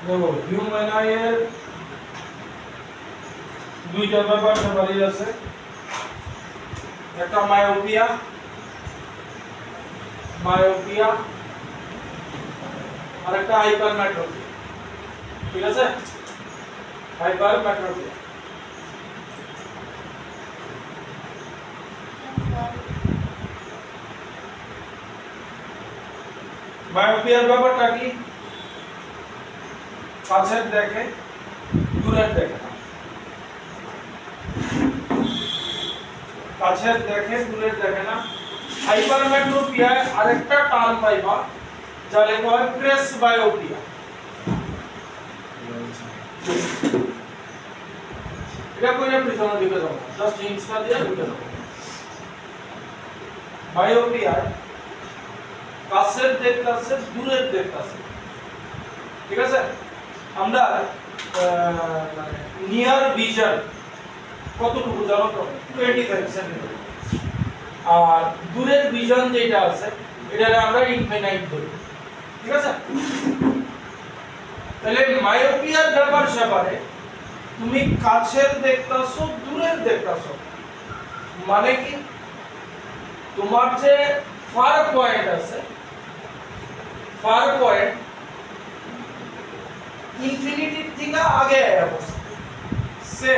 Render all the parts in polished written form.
দেখো হিউম্যানয়ের দুইটা ব্যাপার সবারই আছে, একটা মায়োপিয়া আর একটা হাইপারমেট্রোপিয়া। ঠিক আছে, হাইপারমেট্রোপিয়া। মায়োপিয়ার ব্যাপারটা কি? কাছের দেখে দূরের দেখে না, কাছের দেখে দূরের দেখে না। হাইপারমেট্রোপিয়ায় আরেকটা টার্ম পাইবা যা লেখা হয় প্রেসবায়োপিয়া। এটা কইরা পিছনে দিকে যাবো, জাস্ট হিন্টসটা দিয়ে দিকে যাবো। বায়োপিয়ায় কাছের দেখতাছে দূরের দেখতাছে। ঠিক আছে, আমরা নিয়ার ভিশন কতটুকু জানো তো? 25 সেন্টিমিটার। আর দূরের ভিশন যেটা আছে এটারে আমরা ইনফিনাইট ধরি। ঠিক আছে, তাহলে মায়োপিয়ার ব্যাপার স্যাপারে তুমি কাছের দেখতাছো দূরের দেখতাছো, মানে কি তোমার যে ফার পয়েন্ট আছে, ফার পয়েন্ট ইনফিনিটির থেকে আগে অবস্থা সে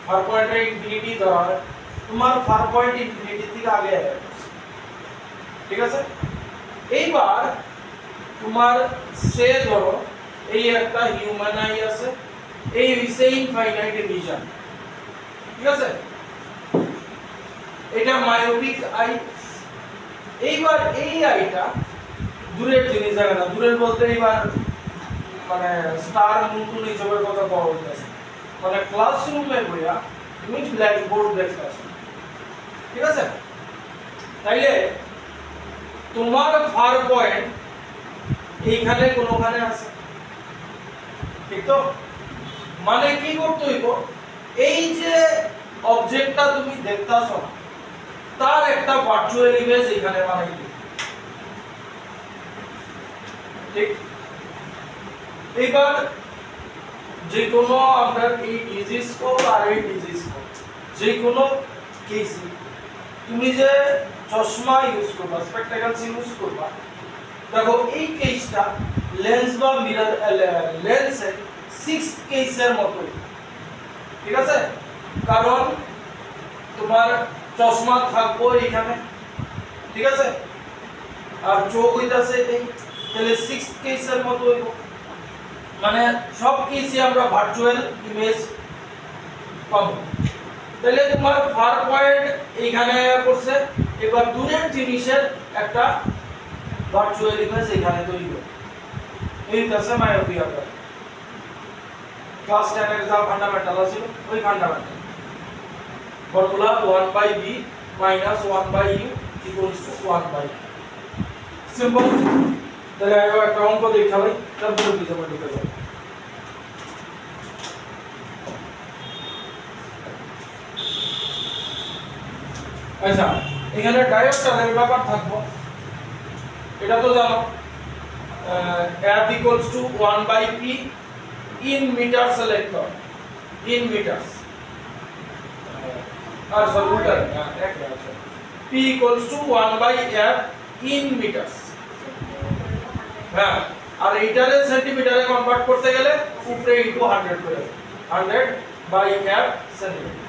ফার পয়েন্টে ইনফিনিটি ধরা হয়, তোমার ফার পয়েন্ট ইনফিনিটি থেকে আগে অবস্থা। ঠিক আছে, এইবার তোমার সে ধরো এই একটা হিউম্যান আই আছে, এই হইছে ইনফাইনাইট ভিশন। ঠিক আছে, এটা মায়োপিক আই। এইবার এই আইটা দূরের জিনিস জায়গা না, দূরের বলতে এইবার মানে স্টার মুন হিসেবের কথা বলা হইতেছে, মানে ক্লাসরুমে বইয়া তুমি ব্ল্যাক বোর্ড দেখতেছো। ঠিক আছে, তাইলে তোমার ফার পয়েন্ট এইখানে কোনোখানে আছে। ঠিক তো, মানে কি করতে হইব, এই যে অবজেক্টটা তুমি দেখতাছো তার একটা ভার্চুয়াল ইমেজ এখানে বানাইতে। ঠিক, এবার যে কোনো আমরা এই ডিজিস্কোপ আর এই ডিজিস্কোপ যে কোনো কেসে তুমি যে চশমা ইউজ করবা, স্পেকটাকলস ইউজ করবা, দেখো এই কেসটা লেন্স বা মিরর লেন্সের 6th কেসের মতোই। ঠিক আছে, কারণ তোমার চশমা থাকবো এখানে। ঠিক আছে, আর চোখ হইতাছে এই, তাহলে 6th কেসের মতো হইব, মানে সব কেসে আমরা ভার্চুয়াল ইমেজ পাবো। তাহলে তোমার ফার পয়েন্ট এইখানে পড়ছে, এবার দূরের জিনিসের একটা ভার্চুয়াল ইমেজ এখানে তৈরি হবে। এই হচ্ছে মায়োপিয়া। ক্লাস 10 এর যা ফান্ডামেন্টাল আছে ওই fundamental formula 1/b - 1/u = 1/. Simple. তাহলে আগে একটা অঙ্ক দেখা ভাই, তারপর কিছু আমরা লিখে যাব। আচ্ছা, এখানে ডায়োস্টারের ব্যাপার থাকবো, এটা তো জানো। F = 1/p in meters electron, in meters, আর সর্বুটার এক আছে। P = 1/f in meters। হ্যাঁ, আর এইটারে সেন্টিমিটারে কনভার্ট করতে গেলে উপরে ইনটু 100 করে 100/f সেন্টিমিটার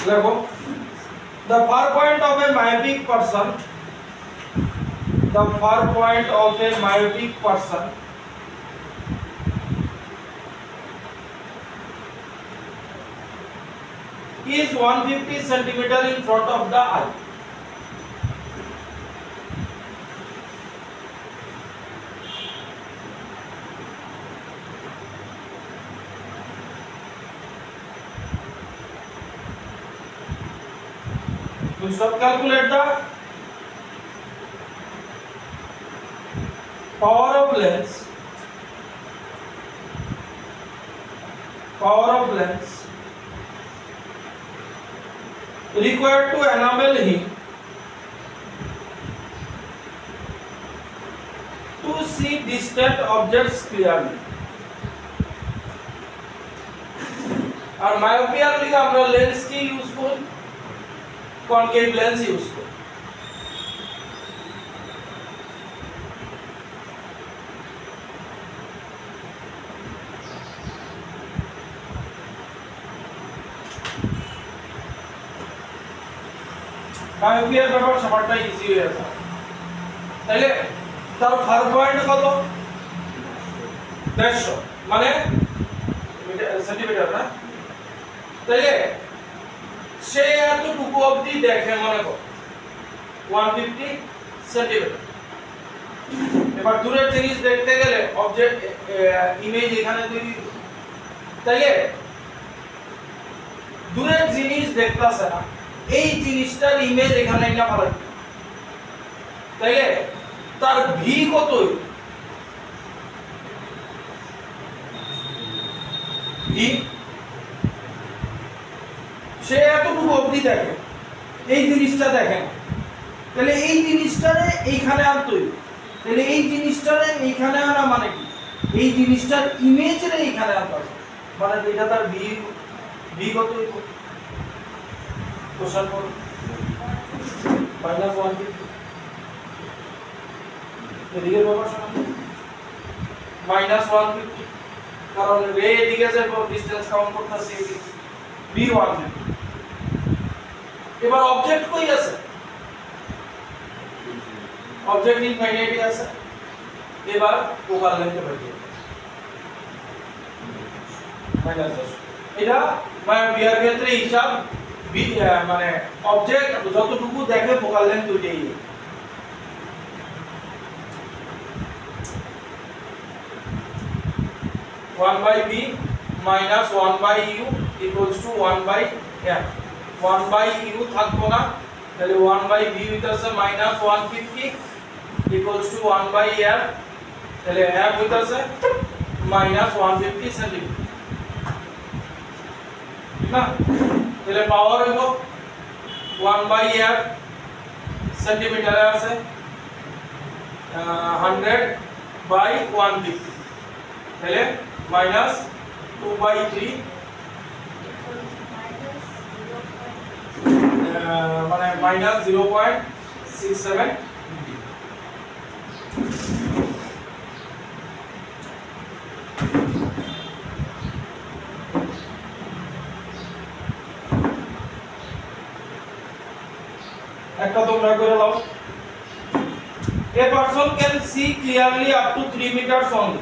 দেখো। The far point of a myopic person, the far point of a myopic person is 150 centimeter in front of the eye. To stop, calculate the power of lens required to enable him to see distant objects clearly. আর মায়োপিয়ার লিগে আমরা lens কি use করি, concave lens use করি। মায়োপিয়ার ব্যাপার সবারটা easy হয়ে যায়। তাইলে তার ফার পয়েন্ট কত, 150 মানে সেন্টিমিটার না। তাইলে সে এতটুকু অবধি দেখে মনে কর 150 সেন্টিমিটার। এবার দূরের জিনিস দেখতে গেলে অবজেক্ট ইমেজ এখানে তৈরি, তাইলে দূরের জিনিস দেখতাছে না, এই জিনিসটার ইমেজ এখানে না ভালো, তাইলে তার ভি কত, ভি সে এতটুকু অবধি দেখে, এই জিনিসটা দেখে না, তাহলে এই জিনিসটারে এইখানে আনতে, তাহলে এই জিনিসটারে এইখানে আনা মানে কি, এই জিনিসটার ইমেজরে এইখানে আনতে হবে, মানে এটা তার ভি, ভি কত হইব, কোশ্চেন করো -150 এদিকে ব্যাপার শোনা -150, কারণ রে এদিকে যে ডিসটেন্স কাউন্ট করতেছে বি 150। এবার অবজেক্ট কই আছে, অবজেক্ট ইনফাইনাইটি আছে। এবার ফোকাল লেন্থ বের -10, এটা মায়োপিয়ার ক্ষেত্রে হিসাব মানে অবজেক্ট যতটুকু দেখে ফোকাল লেন্থ দুইটাই। one by b minus 1 by u equals to 1 by f, 1 by u থাকবো না, তাহলে 1 by b হইতাছে minus 150 equals to 1 by f, তাহলে f হইতাছে minus 150 সেন্টিমিটার, ঠিক না। তাহলে পাওয়ার হইব 1 by f সেন্টিমিটারে আছে 100 by 150, তাহলে minus 2 by 3 মানে minus 0.67 একটা তোমরা করে নাও। A person can see clearly up to 3 meters only.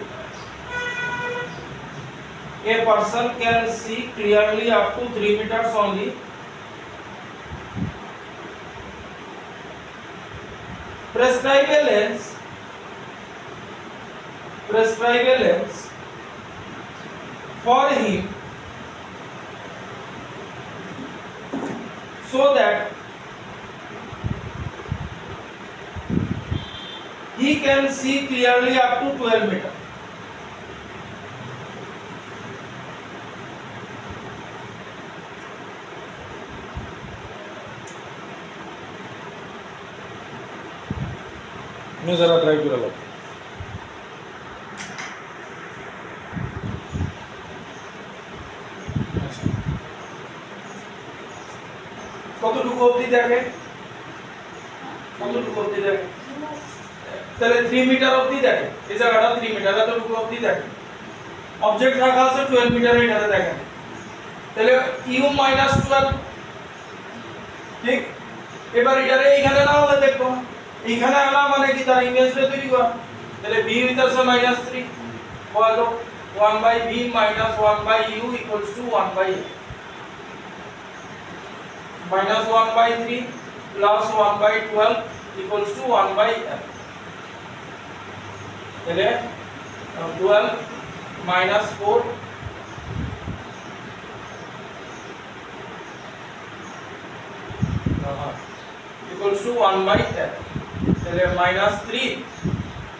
A person can see clearly up to 3 meters only. Prescribe a lens for him so that he can see clearly up to 12 meters. मैं जरा try कर लो। কতটুকু অবধি দেখে, কতটুকু অবধি দেখে, তাহলে 3 মিটার অবধি দেখে, এই জায়গাটা 3 মিটার, এতটুকু অবধি দেখে। অবজেক্ট রাখা আছে 12 মিটার, এটাতে দেখেন, তাহলে u minus 12, ঠিক। এবার এটারে এইখানে না হলে দেখবো, এইখানে আনা মানে কি তার ইমেজটা তৈরি করা, তাহলে b হইতাছে -3, বলো 1 by b minus 1 by u equals to 1 by a, minus 1 by 3 plus 1 by 12 equals to 1 by f, তাহলে 12 minus 4 equals to 1 by f, তাহলে -3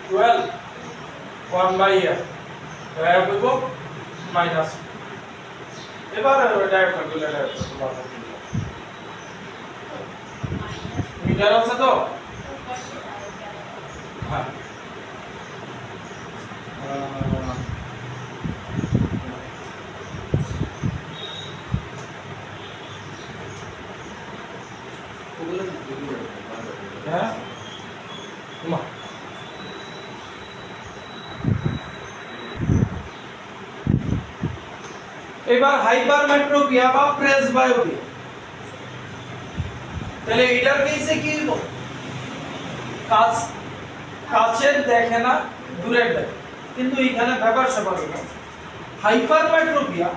12 1 by f, f হইব মাইনাস। এবার ডাইরেক্ট ক্যালকুলেটর মিটার আছে তো, হ্যাঁ হ্যাঁ এবার হাইপারমেট্রোপিয়া বা প্রেসবায়োপিয়া, তাহলে এটার কেসে কি হলো, কাজ কাছের দেখে না দূরের দেখে, কিন্তু এখানে ব্যাপার স্যাপার হলো হাইপারমেট্রোপিয়া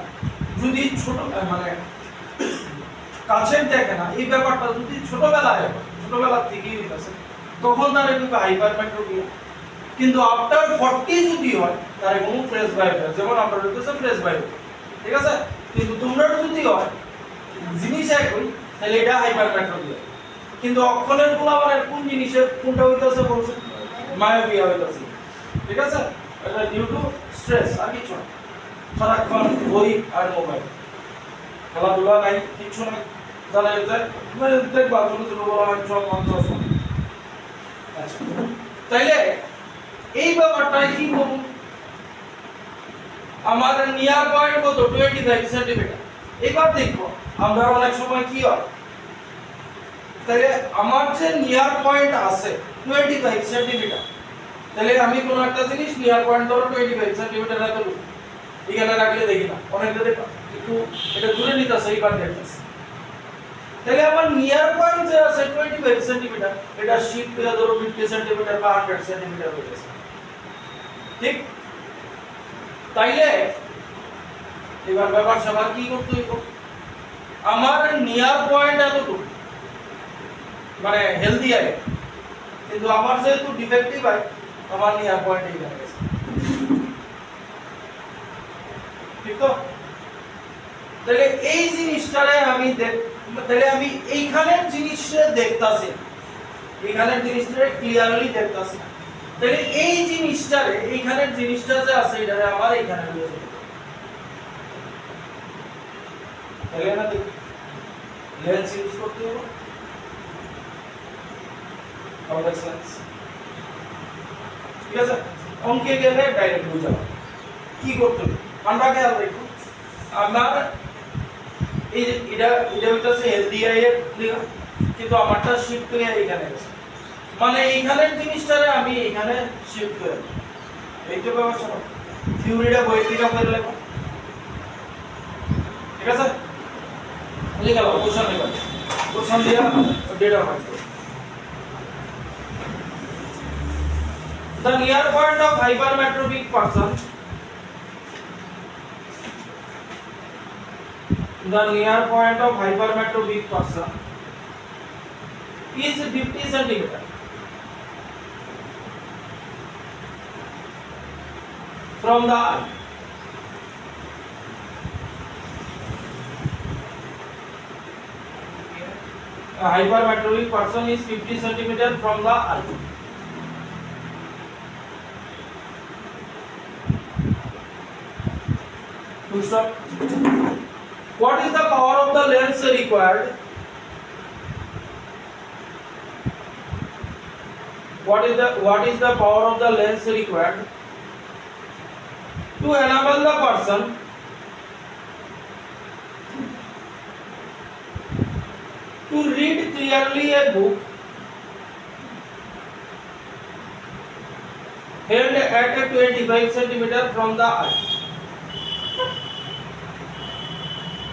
যদি ছোট মানে কাছের দেখে না, এই ব্যাপারটা যদি ছোটবেলা থেকেই হইতাছে তখন তার কিন্তু হাইপারমেট্রোপিয়া, কিন্তু আফটার 40 যদি হয় তার কোনো প্রেসবায়োপিয়া, যেমন আমরা হইতেছে প্রেসবায়োপিয়া, ঠিক আছে। কিন্তু তোমরা যদি হয় জিনিস একই, তাহলে এটা হাইপারমেট্রোপিয়া, কিন্তু অক্ষরের পোলাপানের কোন জিনিসের কোনটা হইতাছে বলছে মায়োপিয়া হইতাছে, ঠিক আছে। এটা ডিউ টু স্ট্রেস, আর কিছু না, সারাক্ষণ বই আর মোবাইল, খেলাধুলা নাই, কিছু নাই, তাহলে দেখবা ছোট ছোট বলা হয় সব মঞ্চ। আচ্ছা, তাইলে এই ব্যাপারটাই কি করব, আমার নিয়ার পয়েন্ট কত 25 সেন্টিমিটার। এবার দেখো আমরা অনেক সময় কি হয়, তাহলে আমার যে নিয়ার পয়েন্ট আছে 25 সেন্টিমিটার, তাহলে আমি কোন একটা জিনিস নিয়ার পয়েন্ট ধরো 25 সেন্টিমিটার এত দূর এখানে রাখলে দেখি না, অনেকে দেখো একটু এটা দূরে নিতেছে, এইবার দেখতেছে, তাহলে আমার নিয়ার পয়েন্ট যে আছে 25 সেন্টিমিটার, এটা শিফট হয়ে ধরো 50 সেন্টিমিটার বা 100 সেন্টিমিটার হয়ে গেছে, ঠিক। তাইলে এবার ব্যাপার সবার কি করতে হইব, আমার নিয়ার পয়েন্ট এতটুকু মানে হেলদি আই, কিন্তু আমার যেহেতু ডিফেক্টিভ আই, আমার নিয়ার পয়েন্ট এই হয়ে গেছে, ঠিক তো। তাহলে এই জিনিসটারে আমি তাহলে আমি এইখানের জিনিসটা দেখতাছি, এইখানের জিনিসটা ক্লিয়ারলি দেখতাছি, তাহলে এই জিনিসটারে এইখানের জিনিসটা যে আছে এটারে আমার এইখানে নিয়ে যেতে, তাহলে না দেখ লেন্স ইউজ করতে হবে, কনভেক্স লেন্স, ঠিক আছে। অঙ্কে গেলে ডাইরেক্ট বুঝাবো কি করতে হবে, আমরা খেয়াল রাখবো আমার এই যে এটা হইতাছে হেলদি আই এর লিগা, কিন্তু আমারটা শিফট হয়ে এইখানে গেছে, মানে এইখানের জিনিসটারে আমি এইখানে শিফট করে দেব, এই তো ব্যবস্থা থিওরিটা বই থেকে পড়ে লেখো, ঠিক আছে। লিখে নাও, কোশ্চেন দিয়া ডেটা ফাইন্ড করো। The near point of hypermetropic person, the near point of hypermetropic person is 50 centimeter from the eye. A hypermetropic person is 50 centimeter from the eye. Full stop. What is the power of the lens required? What is the power of the lens required to enable the person to read clearly a book held at a 25 centimeter from the eye?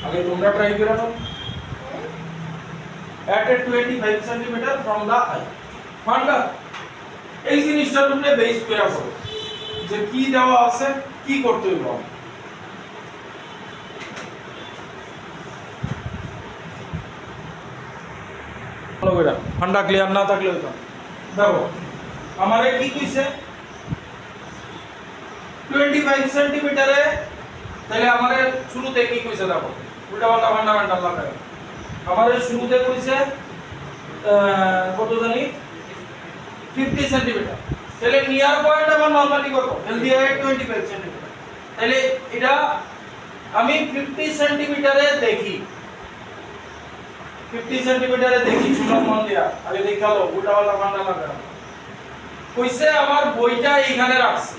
আগে তোমরা try করে নাও, at a 25 centimeter from the eye, ফান্ডা এই জিনিসটার উপরে base করে করো যে কি দেওয়া আছে, কি করতে হবে। ভালো করে ফান্ডা ক্লিয়ার না থাকলে হইতো, দেখো আমারে কি কইছে 25 সেন্টিমিটারে, তাহলে আমারে শুরুতে কি কইছে দেখো, উল্টা পাল্টা ফান্ডামেন্টাল লাগায়, আমারে শুরুতে কইছে কত জানি 50 সেন্টিমিটার, তাহলে নিয়ার পয়েন্ট আমার নরমালি কত, হেলদি আই 25 সেন্টিমিটার, তাহলে এটা আমি 50 সেন্টিমিটারে দেখি, 50 সেন্টিমিটারে দেখি, শুনো মন দিয়া, আগে দেখালো উল্টা পাল্টা ফান্ডা লাগায়, কইছে আমার বইটা এইখানে রাখছে,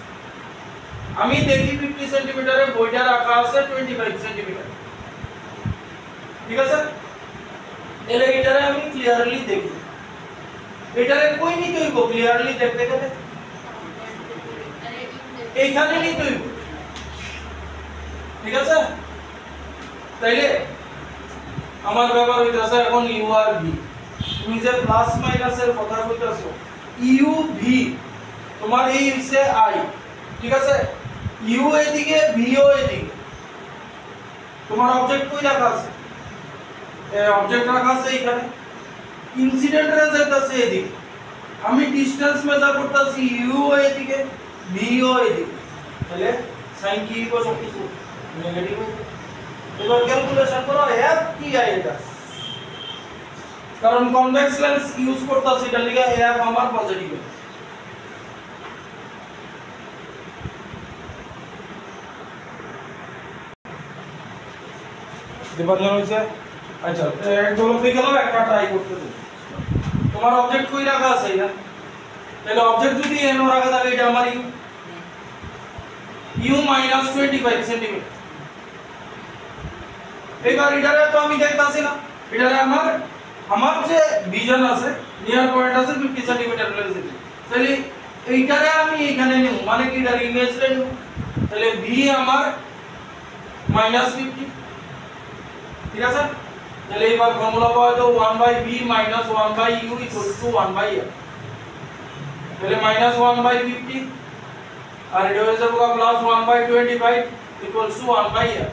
আমি দেখি 50 সেন্টিমিটারে বইটা রাখা আছে 25 সেন্টিমিটার, ঠিক আছে। তাহলে এটারে আমি ক্লিয়ারলি দেখি, এটারে কই নিতে হইব ক্লিয়ারলি দেখতে গেলে এইখানে নিতে হইব ঠিক আছে তাইলে আমার ব্যাপার হইতাছে এখন ইউ আর ভি তুমি যে প্লাস মাইনাসের কথা কইতাছো ইউ ভি তোমার এই হইছে আই ঠিক আছে ইউ এদিকে ভি ও এদিকে তোমার অবজেক্ট কই রাখা আছে অবজেক্ট রাখা আছে এখানে ইনসিডেন্ট রে যাইতাছে এদিকে আমি ডিসটেন্স মেজার করতেছি ইউ এদিকে ভি ও এদিকে তাহলে sin কি ইকুয়াল সব কিছু নেগেটিভ এবার ক্যালকুলেশন করো এফ কি আই এটা কারণ কনভেক্স লেন্স ইউজ করতেছি এটা লিখা এফ আমার পজিটিভ দিবানো হইছে আচ্ছা এক দলতে গেল একটা ট্রাই করতে দেব তোমার অবজেক্ট কই রাখা আছে না তাহলে অবজেক্ট যদি এন রাখা থাকে এটা আমার ইউ মাইনাস 25 সেন্টিমিটার এবার এটারে তো আমি দেখতাছি না এটারে আমার যে ভিজন আছে নিয়ার পয়েন্ট আছে 50 সেন্টিমিটার রয়েছে তাহলে এইটারে আমি এখানে নেব মানে কি এটার ইমেজ রে নেব তাহলে ভি আমার -50 ঠিক আছে তাহলে এবার ফর্মুলা পাওয়া তো 1/v - 1/u = 1/r তাহলে -1/50 আর এটা হয়ে যাবে +1/25 = 1/r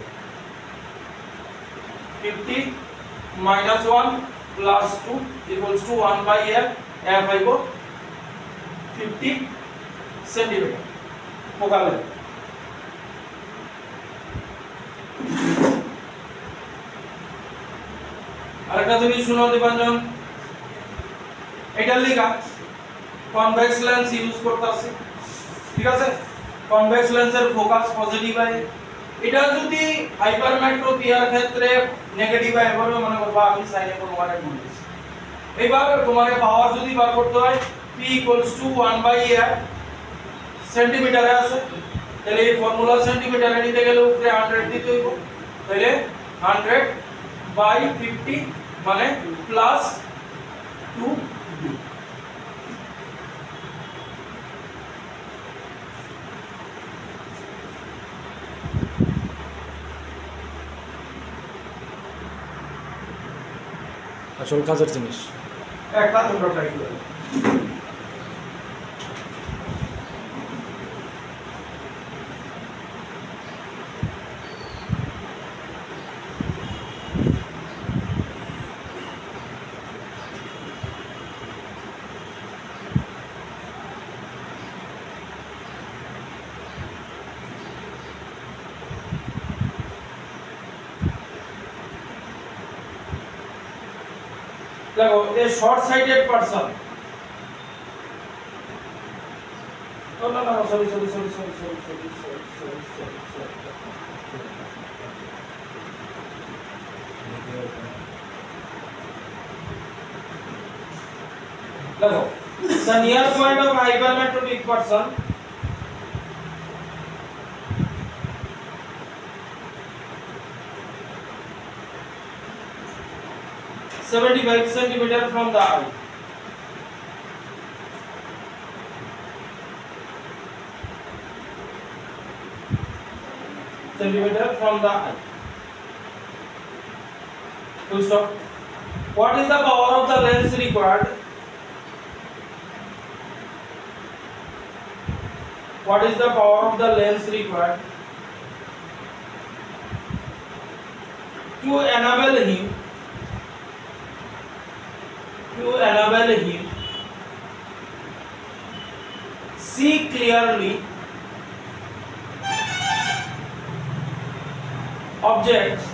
50 - 1 + 2 = 1/r f আইব 50 সেন্টিমিটার ফোকাল আরেকটা জিনিস শুনো দিবাঞ্জন এটা লেখা কনভেক্স লেন্স ইউজ করতেছি ঠিক আছে কনভেক্স লেন্সের ফোকাস পজিটিভ হয় এটা যদি হাইপারমেট্রোপিয়ার ক্ষেত্রে নেগেটিভ হয় বলো মনে করবা আমি সাইনে কোনবারে বলতেছি এইবার তোমাকে পাওয়ার যদি বার করতে হয় p = 1/r সেন্টিমিটারে আছে তাহলে এই ফর্মুলা সেন্টিমিটারে নিতে গেলে উপরে 100 দিতে হইব তাহলে 100/50 মানে +2b আসল কাজের জিনিস একটা তোমরা ট্রাই করো দেখো এ শর্ট সাইটেড পারসন না সরি দেখো the near point of hypermetropic person (75 centimeter from the eye) centimeter from the eye. Full stop. What is the power of the lens required? What is the power of the lens required to enable him see clearly objects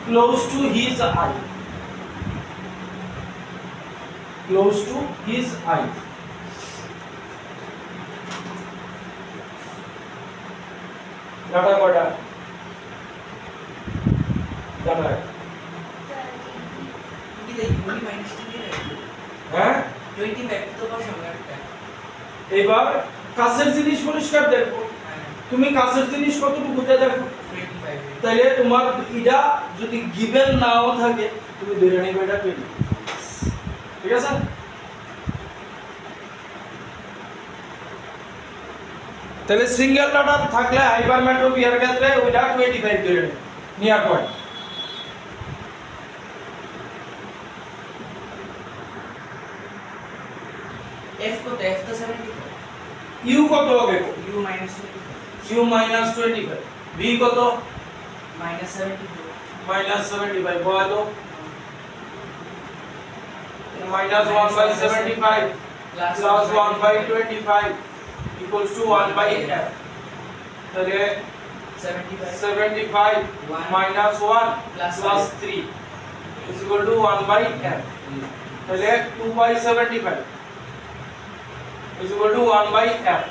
close to his eye. Close to his eye. Data koda. Data. হ্যাঁ 25 তো pass আমরা একটা এবার কাছের জিনিস পরিষ্কার দেখো তুমি কাছের জিনিস কতটুকু দেখো 25 তাইলে তোমার এটা যদি গিভেন নাও থাকে তুমি ধরে নিবে এটা 20, ঠিক আছে? তাহলে সিঙ্গেল ডাটা থাকলে হাইপারমেট্রোপিয়ার ক্ষেত্রে ওইটা 25 ধরে নেবে নিয়ার পয়েন্ট। F কত? F তো 75, ইউ কত হবে? U minus 25, ইউ -25, ভি কত? minus 74, -75 বয় তো -1/75 plus plus 1/25 equals to 1/f, তাহলে 75, 75 minus 1 plus plus 3 is equal to 1/f, তাহলে 2/75 is equal to 1/f,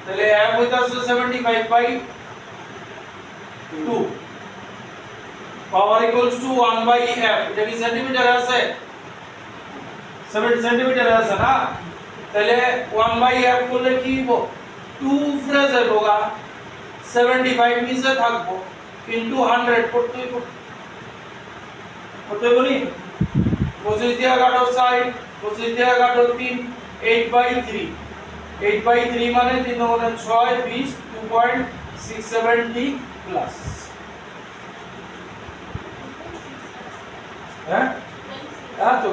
তাহলে f হইতাছে 75/2 power equals to 1/f, এটা কি সেন্টিমিটার আছে? 70 সেন্টিমিটার আছে না? তাহলে 1/f করলে কি হবে? 2 উপরে যাবেগা, 75 নিচে থাকবো ইনটু 100 করতে বলি 25 দিয়ে কাটো 60, 25 দিয়ে কাটো 3, 8/3, 8/3 মানে 3 গুণে 6 20, 2.670 প্লাস, হ্যাঁ তো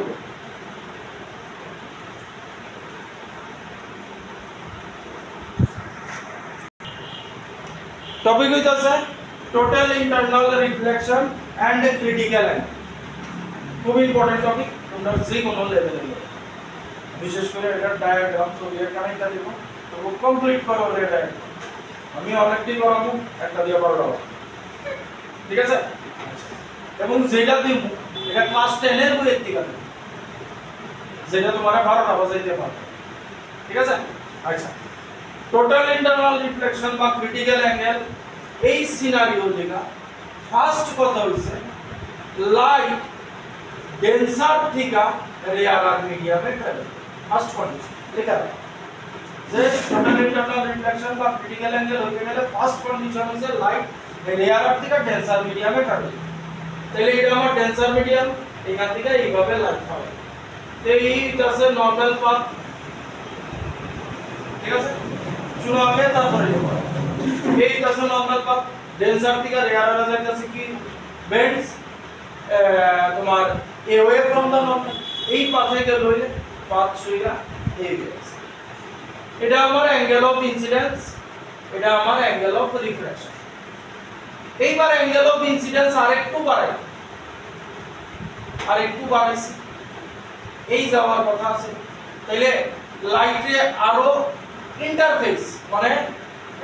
টপিক হইতাছে total internal reflection and critical angle. খুব ইম্পর্টেন্ট টপিক, তোমরা যে কোনো লেভেলে বিশেষ করে এটা ডায়াগ্রাম সরিয়ে কানেক্টটা দেব তো কমপ্লিট করো রে ডায়াগ্রাম। আমি অনেকটাই করাবো, একটা দিয়ে পারবো, ঠিক আছে? এবং যেটা দিব এটা ক্লাস 10 এর বইয়ের থেকে দেব, যেটা তোমার 12টা বাজাইতে পারবে, ঠিক আছে? আচ্ছা, টোটাল ইন্টারনাল রিফ্লেকশন বা ক্রিটিক্যাল অ্যাঙ্গেল এই সিনারিও দেখা ফার্স্ট কথা হইছে লাইট ডেন্সার থেকে রেয়ার মিডিয়ামে ট্রাভেল, ফার্স্ট কন্ডিশন লেখা আছে যে টোটাল ইন্টারনাল রিফ্লেকশন বা ক্রিটিক্যাল অ্যাঙ্গেল হইতে গেলে ফার্স্ট কন্ডিশন হইছে লাইট রেয়ার থেকে ডেন্সার মিডিয়ামে ট্রাভেল। তাহলে এটা আমার ডেন্সার মিডিয়াম, এখান থেকে এইভাবে লাইট পাবে, তো এইটা আছে নরমাল পাথ, ঠিক আছে? শুনো আগে তারপরে এই আছে নরমাল পাথ, ডেন্সার থেকে রেয়ার যাইতাছে কি বেন্ডস তোমার away from the normal, এই পাথে গেল হইলে পাথ সইরা এই গেছে। এটা আমার অ্যাঙ্গেল অফ ইনসিডেন্স, এটা আমার অ্যাঙ্গেল অফ রিফ্লেকশন। এইবার অ্যাঙ্গেল অফ ইনসিডেন্স আরেকটু বাড়াইছি, এই যাওয়ার কথা আছে। তাইলে লাইটে আরো ইন্টারফেস মানে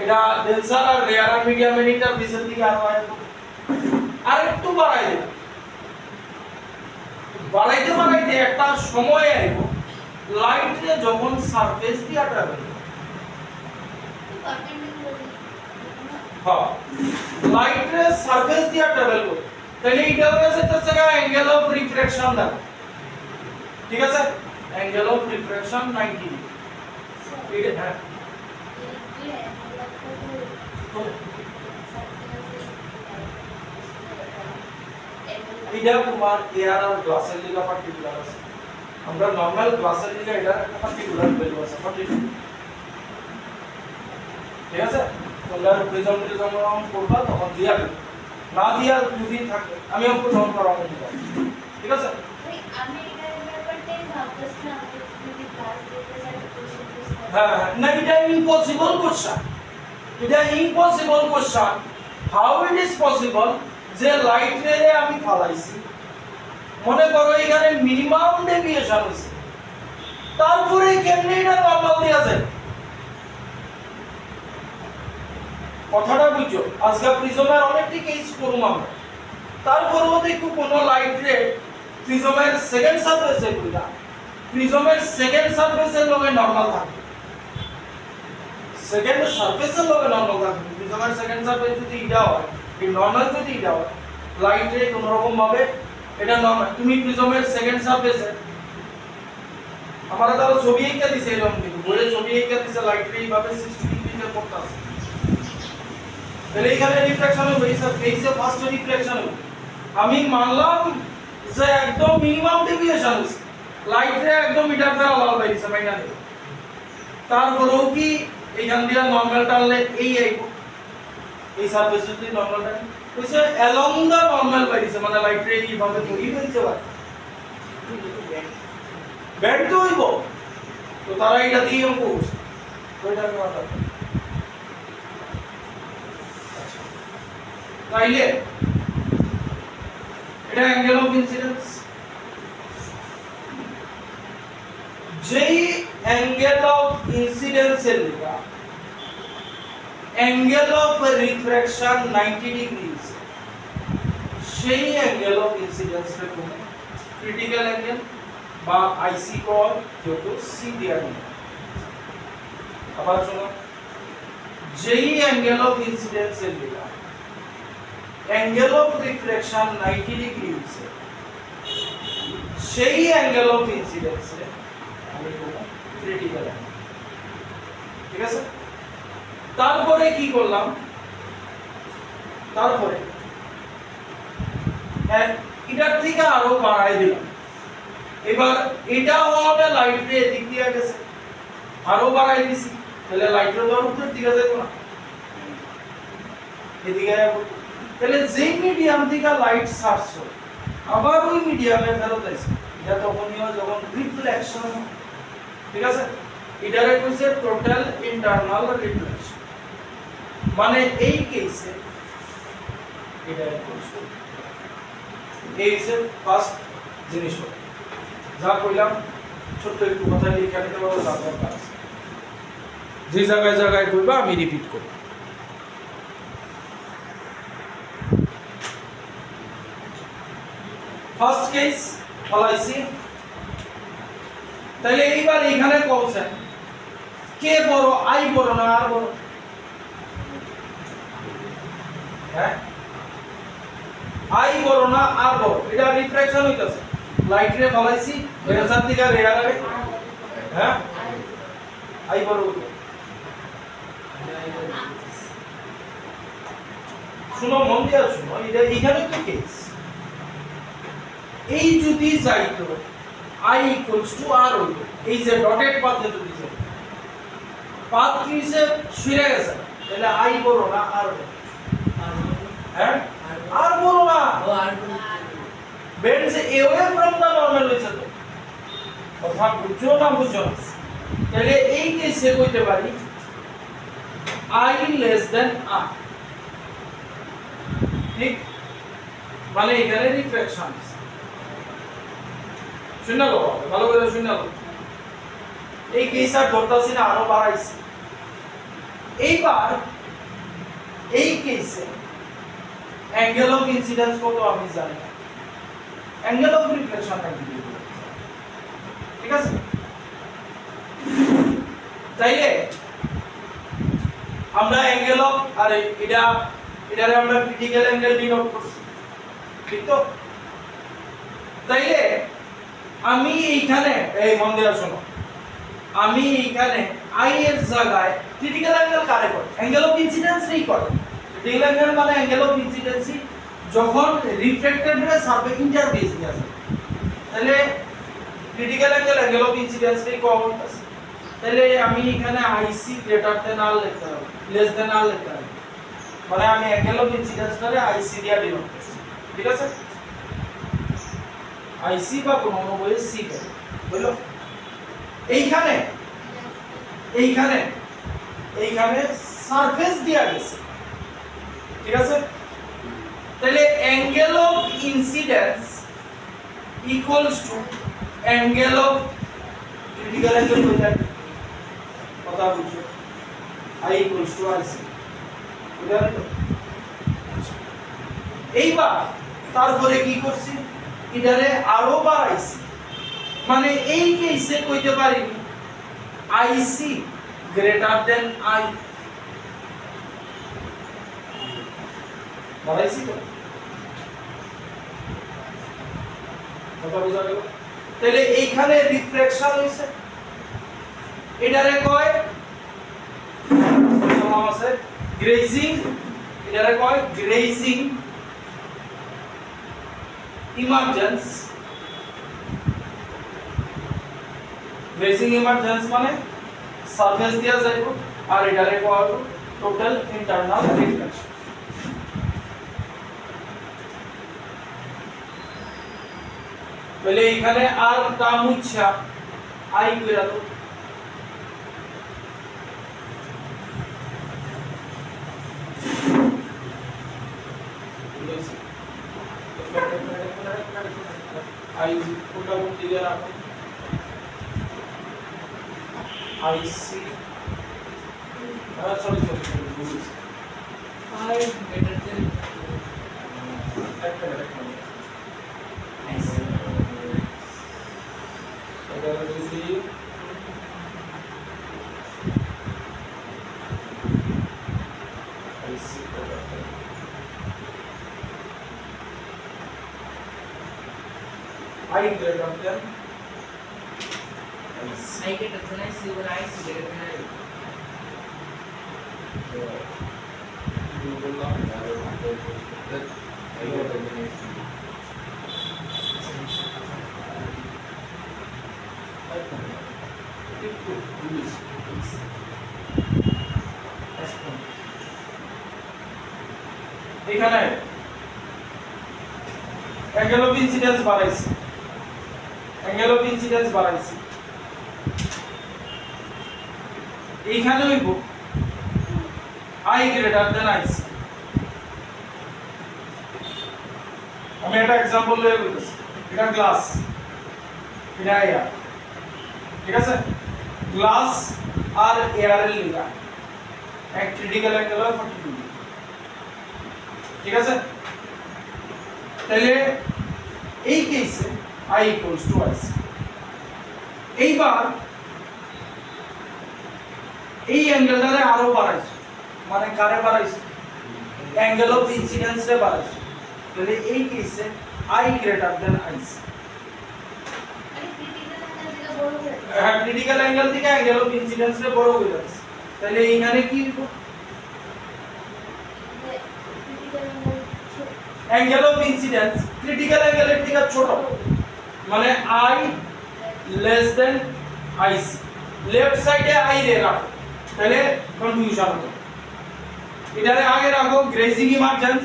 এটা ডেন্সার আর রেয়ার আর মিডিয়ামের ইন্টারফেসের দিকে আরেকটু বাড়াইতে একটা সময় আইব লাইটে যখন সারফেস দিয়ে ট্রাভেল লাইটে সারফেস দিয়ে ট্রাভেল করে, তাহলে এটা হয়ে যাচ্ছে অ্যাঙ্গেল অফ রিফ্রাকশন দা, ঠিক আছে? Angle of refraction 90 degree. এটা হ্যাঁ এটা তোমার এয়ার আর গ্লাসের লিগা পার্টিকুলার আছে, আমরা নরমাল গ্লাসের লিগা এটা একটা পার্টিকুলার ভ্যালু আছে 42, ঠিক আছে? তোমরা প্রেজেন্টেশন করবা তখন দিয়া না দিয়া যদি থাকে আমি আপনাকে ফোন করাবো, ঠিক আছে? আমি এর ব্যাপারটাই ভাবতেছিলাম যদি ক্লাস দিতে চাই কোশ্চেন হ্যাঁ না, এটা ইম্পসিবল কোশ্চেন, এটা impossible question. How it is possible যে লাইট রে আমি ফালাইছি, মনে করো এখানে মিনিমাম ডেভিয়েশন আছে, তারপরে কেমনে এটা নরমাল দেয়া যায়? কথাটা বুঝছো? আজকে প্রিজমের অনেকটি কেস করুম আমরা, তারপরেও দেখো কোন লাইট রে প্রিজমের সেকেন্ড সারফেসে কইরা প্রিজমের সেকেন্ড সারফেসের লগে নরমাল থাকে, সেকেন্ড সারফেসের লগে নরমাল থাকে। প্রিজমের সেকেন্ড সারফেস যদি এটা হয়, এই নরমাল যদি এটা হয়, লাইট রে কোন রকম ভাবে এটা নরমাল, তুমি প্রিজমের সেকেন্ড সারফেসে আমরা তার ছবি এঁকে দিছে এরকম, কিন্তু বইয়ে ছবি এঁকে দিছে লাইট রে এইভাবে 60 ডিগ্রিতে পড়তাছে, তাহলে এখানে রিফ্লেকশন হবে এই যে ফার্স্ট রিফ্লেকশন হবে আমি মানলাম যে একদম মিনিমাম ডেভিয়েশন হইছে লাইটে একদম মিটার প্যারালাল বাইছে মাইনা দেব তারপরেও কি এইখান দিয়ে নরমাল টানলে এই আইবো এই সারফেস যদি নরমাল টানে কইছে অ্যালং দা নরমাল বাইছে মানে লাইটে এইভাবে ধরি হইছে ভাই ব্যান্ড তো হইব তো তারা এটা দিয়ে অঙ্ক করছে ওইটাকে মাথা তাইলে এটা অ্যাঙ্গেল অফ ইনসিডেন্স যেই অ্যাঙ্গেল অফ ইনসিডেন্স এর লিগা অ্যাঙ্গেল অফ রিফ্র্যাকশন 90 ডিগ্রি সেই অ্যাঙ্গেল অফ ইনসিডেন্স এর কোন ক্রিটিক্যাল অ্যাঙ্গেল বা আইসি কল যেহেতু সি দিয়া দিই আবার শোনো যেই অ্যাঙ্গেল অফ ইনসিডেন্স এর লিগা angle of reflection 90 degree হইছে সেই angle of incidence এ আমি বলবো ক্রিটিক্যাল অ্যাঙ্গেল ঠিক আছে তারপরে কি করলাম তারপরে এটার থেকে আরো বাড়াই দিলাম এবার এটা হবে লাইট রে এদিক দিয়ে গেছে আরো বাড়াই দিছি তাহলে লাইটের দর উপরের দিকে যাবে না এদিকে তাহলে যেই মিডিয়াম থেকে লাইট ছাড়ছে আবার ওই মিডিয়ামে ফেরত আসছে এটা তখনই হয় যখন রিফ্লেকশন ঠিক আছে এটারে কইছে টোটাল ইন্টারনাল রিফ্লেকশন মানে এই কেসে এটা কইছে এই যে ফার্স্ট জিনিস যা কইলাম ছোট একটু কথা লিখে নিতে পারো তারপর কাজ যে জায়গায় জায়গায় কইবা আমি রিপিট করব ফার্স্ট কেস ফলাইছি তাহলে এইবার এখানে কোশ্চেন কে বড় আই বড় না আর বড় হ্যাঁ আই বড় না আর বড় এটা রিফ্লেকশন হইতাছে লাইট রে ফলাইছি লেন্সার দিকে রেয়ার হবে হ্যাঁ আই বড় শুনো মন দিয়ে শুনো এটা এখানে কি কেস এই যদি যাইতো i r হইতো এই যে ডটেড পাথ যদি যাই পাথ কি সে শুইরা গেছে তাহলে i বড় না r বড় হ্যাঁ r বড় না ও আর বেন্ড সে away from the normal হইছে তো কথা বুঝছো না বুঝছো না তাহলে এই কেসে কইতে পারি i less than r ঠিক মানে এখানে রিফ্লেকশন শুনে লো ভালো করে শুনে লো এই কেসটা ধরতাছি না আরো বাড়াইছি এইবার এই কেসে অ্যাঙ্গেল অফ ইনসিডেন্স কত আমি জানি না অ্যাঙ্গেল অফ রিফ্লেকশন ঠিক আছে তাইলে আমরা অ্যাঙ্গেল অফ আরে এটারে আমরা ক্রিটিক্যাল অ্যাঙ্গেল ডিনোট করছি ঠিক তো তাইলে আমি এইখানে এই মন দিয়ে শোনো আমি এইখানে i এর জায়গায় ক্রিটিক্যাল অ্যাঙ্গেল কারে করে অ্যাঙ্গেল অফ ইনসিডেন্স রেই করে ক্রিটিক্যাল অ্যাঙ্গেল মানে অ্যাঙ্গেল অফ ইনসিডেন্স যখন রিফ্লেক্টেড রে সারফেস ইন্টারফেস দিয়ে আছে তাহলে ক্রিটিক্যাল অ্যাঙ্গেল অফ ইনসিডেন্স রেই কমন আছে তাহলে আমি এখানে ic গ্রেটার দ্যান r লিখতে হবে লেস দ্যান r লিখতে হবে মানে আমি অ্যাঙ্গেল অফ ইনসিডেন্সটারে ic দিয়ে ডিনোট করছি ঠিক আছে ic বা কোনো বইয়ে c বলো এইখানে সারফেস দিয়া গেছে ঠিক আছে তাহলে angle of incidence equals to angle of critical angle হয়ে যায় কথা বুঝছো i ইকুয়ালস টু ic বুঝলেন তো এইবার তারপরে কি করছি এটারে আরো বাড়াইছি মানে এই কেসে কইতে পারি ic গ্রেটার দ্যান i বাড়াইছি তো কথা বুঝা গেল তাহলে এইখানে রিফ্লেকশন হইছে এটারে কয় নাম আছে গ্রেজিং এটারে কয় গ্রেজিং ইমার্জেন্স। গ্রেজিং ইমার্জেন্স মানে সারফেস দিয়া যাইব আর এটারে কয় টোটাল ইন্টারনাল রিফ্লেকশন। তাহলে এখানে আর টা মুচ্ছা আই কইরা তো আই কোটা কোটি দিয়ে রাখো I C sorry I better than I see. এটা যদি I C I greater than I get a than I see when I see better than I. এখানে অ্যাঙ্গেল অফ ইনসিডেন্স বাড়াইছে, অ্যাঙ্গেল অফ ইনসিডেন্স বাড়াইছে। এইখানে হইব I greater than I C. আমি একটা example লয়ে বলতেছি, এটা গ্লাস, এটা এয়ার, ঠিক আছে? গ্লাস আর এয়ারের লিগা এক ক্রিটিক্যাল অ্যাঙ্গেল হয় 42 ডিগ্রি, ঠিক আছে? তাহলে এই কেসে I equals to IC। এইবার এই অ্যাঙ্গেলটারে আরো বাড়াইছো, মানে কারে বাড়াইছো? অ্যাঙ্গেল অফ ইনসিডেন্স রে বাড়াইছো। তাহলে এই কেসে I greater than IC। হ্যাঁ, ক্রিটিক্যাল অ্যাঙ্গেল থেকে অ্যাঙ্গেল অফ ইনসিডেন্স রে বড় হয়ে যাচ্ছে। তাহলে এইখানে কি হইব? অ্যাঙ্গেল অফ ইনসিডেন্স ক্রিটিক্যাল অ্যাঙ্গেলের থেকে ছোট, মানে I less than IC। Left সাইডে I রে রাখো, তাহলে কনফিউশন হবে। এটারে আগে রাখো গ্রেজিং ইমার্জেন্স,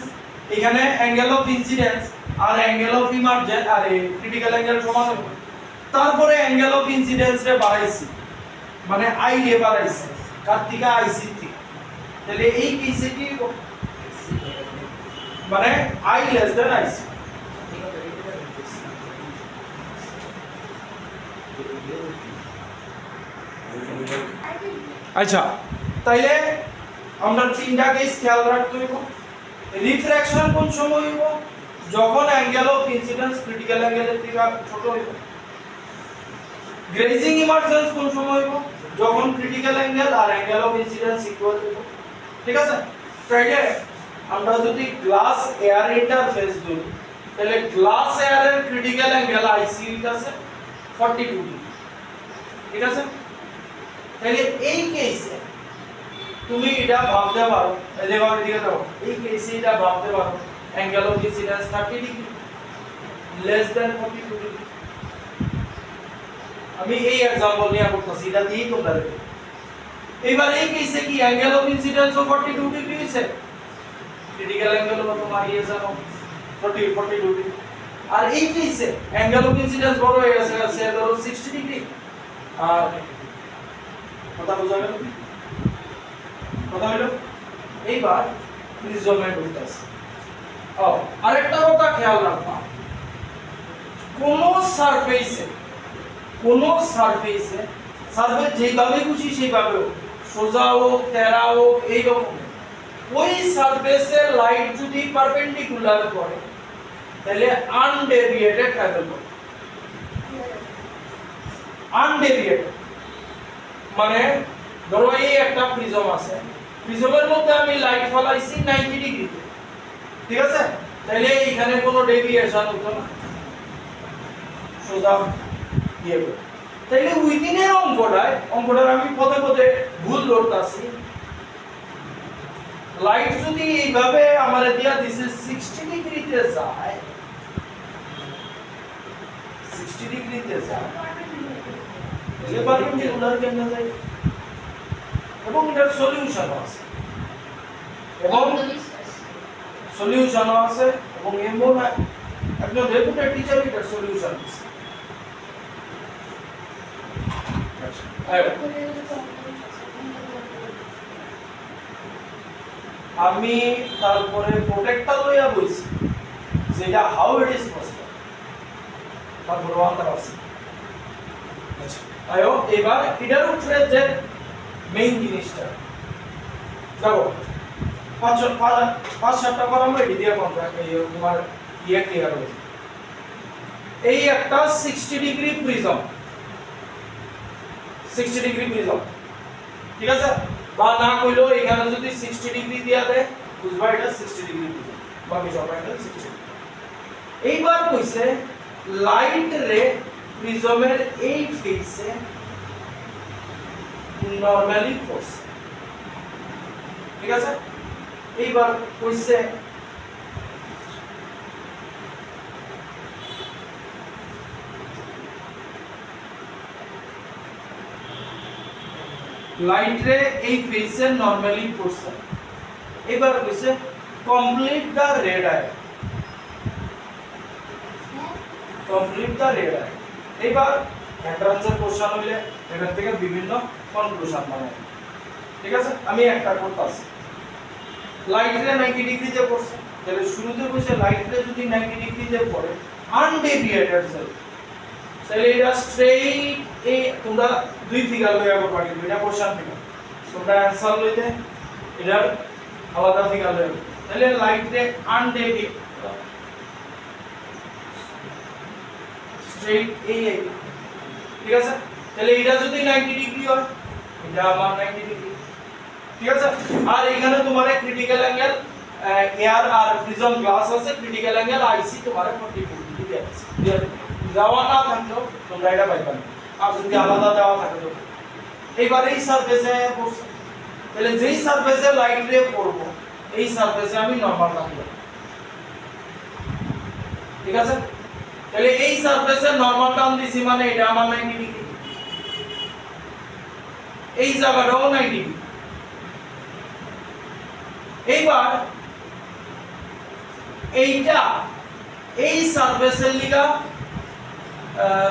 এখানে অ্যাঙ্গেল অফ ইনসিডেন্স আর অ্যাঙ্গেল অফ ইমার্জেন্স আর ক্রিটিক্যাল অ্যাঙ্গেল সমান হবে। তারপরে অ্যাঙ্গেল অফ ইনসিডেন্স রে বাড়াইছি, মানে I রে বাড়াইছি কার থেকে? IC থেকে। তাহলে এই কেসে কি হইব? মানে I less than IC। আচ্ছা, তাইলে আমরা তিনটা কেস খেয়াল রাখতে হইব। রিফ্র্যাকশন কোন সময় হইব? যখন অ্যাঙ্গেল অফ ইনসিডেন্স ক্রিটিক্যাল অ্যাঙ্গেলের থেকে ছোট হইব। গ্রেজিং ইমার্জেন্স কোন সময় হইব? যখন ক্রিটিক্যাল অ্যাঙ্গেল আর অ্যাঙ্গেল অফ ইনসিডেন্স ইকুয়াল হইব, ঠিক আছে? তাইলে আমরা যদি গ্লাস এয়ার ইন্টারফেস ধরি, তাহলে গ্লাস এয়ারের ক্রিটিক্যাল অ্যাঙ্গেল IC আছে 42 ডিগ্রি, ঠিক আছে? তাহলে এই কেসে তুমি এটা ভাবতে পারো, এই দেখো এদিকে দাও, এই কেসে এটা ভাবতে পারো angle of incidence 30 degree less than 42 degree. আমি এই एग्जांपल নিয়ে করতেছি, এটা দিয়েই তোমরা দেখো। এবার এই কেসে কি অ্যাঙ্গেল অফ ইনসিডেন্স ও 42 ডিগ্রি হইছে, ক্রিটিক্যাল অ্যাঙ্গেল ও তোমরা ইয়ে জানো 42 ডিগ্রি। আর এই কেসে অ্যাঙ্গেল অফ ইনসিডেন্স বড় হয়ে গেছে, সে ধরো 60 ডিগ্রি। আর কথা বোঝা গেল? কথা হলো এইবার প্রিজমের উল্টাছে। আরেকটা কথা খেয়াল রাখবা, কোন সারফেসে সারফেস যেভাবে খুশি সেইভাবে হোক, সোজা হোক তেরা হোক এইরকম, ওই সারফেসে লাইট যদি পারপেন্ডিকুলার করে তাহলে আনডেভিয়েটেড ট্রাভেল করে। আনডেভিয়েটেড মানে ধরো এই একটা প্রিজম আছে, প্রিজমের মধ্যে আমি লাইট ফলাইছি 90 ডিগ্রি, ঠিক আছে? তাহলে এখানে কোনো ডেভিয়েশন হতো না, সোজা ইয়ে করে। তাহলে উইদিনের অঙ্কটার আমি পদে পদে ভুল ধরতাছি। লাইট যদি এইভাবে আমারে দিয়া দিছে 60 ডিগ্রিতে যায়, 60 ডিগ্রিতে যায়, তাহলে পারপেন্ডিকুলার কেমনে যায়? এবং এটার সলিউশন আছে, এবং সলিউশন আছে, এবং এমন একজন রেপুটেড টিচার এটার সলিউশন দিছে। আমি তারপরে প্রোটেক্টর লইয়া বইছি যেটা হাউ ইট ইজ পসিবল, তারপরে আনসার আছে। আয়ো এবার এটার উপরে যে মেইন জিনিসটা দেখো, পাঁচ সাতটা বার আমরা এটি দিয়ে কন্ট্রাক্ট তোমার ইয়ে ক্লিয়ার হয়েছে। এই একটা 60 ডিগ্রি প্রিজম, 60 ডিগ্রি প্রিজম, ঠিক আছে? বা না কইলো এখানে যদি 60 ডিগ্রি দিয়া দেয় বুঝবা এটা 60 ডিগ্রি প্রিজম, বাকি সব অ্যাঙ্গেল 60। এইবার কইছে লাইট রে প্রিজমের এই ফেসে নরমালি ফোর্স, ঠিক আছে? এইবার কইছে লাইট রে এই ফেসে নরমালি ফোর্স। এবার কইছে complete the red eye, complete the red eye. এবার এন্ট্রান্সের কোশ্চেন হইলে এখান থেকে বিভিন্ন কনক্লুশন বানাই, ঠিক আছে? আমি একটা করতেছি, লাইট রে 90 ডিগ্রিতে পড়ছে, তাহলে শুরুতে কইছে লাইট রে যদি 90 ডিগ্রিতে পড়ে আনডেভিয়েটেড সেল, তাহলে এটা স্ট্রেইট এই তোমরা দুই ফিগার লইয়া করবা, কিন্তু এটা কোশ্চেন ফিগার, তোমরা অ্যানসার লইতে এটার আলাদা ফিগার লইয়া, তাহলে লাইট রে আনডেভিয়েটেড স্ট্রেইট এই, ঠিক আছে? তাহলে এটা যদি 90 ডিগ্রি হয়, এটা আমার 90 ডিগ্রি, ঠিক আছে? আর এখানে তোমার ক্রিটিক্যাল অ্যাঙ্গেল এয়ার আর প্রিজম গ্লাস আছে, ক্রিটিক্যাল অ্যাঙ্গেল আইসি তোমার 42 ডিগ্রি আছে। দেওয়া না থাকলেও তোমরা এটা পাইবা না, আর যদি আলাদা দেওয়া থাকে তো। এইবার এই সারফেসে পড়ছে, তাহলে যেই সারফেসে লাইট রে পড়ব এই সারফেসে আমি নরমাল রাখলাম, ঠিক আছে? তাহলে এই সারফেসে নরমাল টান দিছি মানে এটা আমার 90 ডিগ্রি, এই জায়গাটাও 90 ডিগ্রি। এইবার এইটা এই সারফেসের লিগা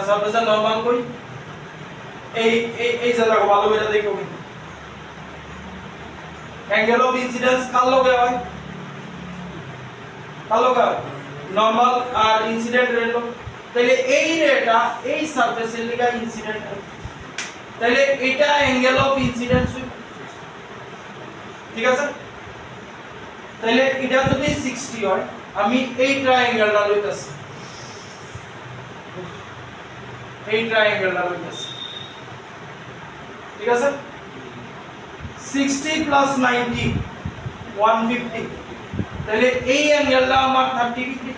সারফেসের নরমাল কই এই এই জায়গাটা ভালো করে দেখো, কিন্তু অ্যাঙ্গেল অফ ইনসিডেন্স কার লগে হয়? কার লগে? নরমাল আর ইনসিডেন্ট রে লগে। তাহলে এই রেটা এই সারফেসের লিগা ইনসিডেন্ট, তাহলে এটা অ্যাঙ্গেল অফ ইনসিডেন্স, ঠিক আছে? তাহলে এটা যদি 60 হয়, আমি এই ট্রায়াঙ্গেলটা লইতাছি, এই ট্রায়াঙ্গেলটা লইতাছি, ঠিক আছে? 60 প্লাস 90 150, তাহলে এই অ্যাঙ্গেলটা আমার 30 ডিগ্রি,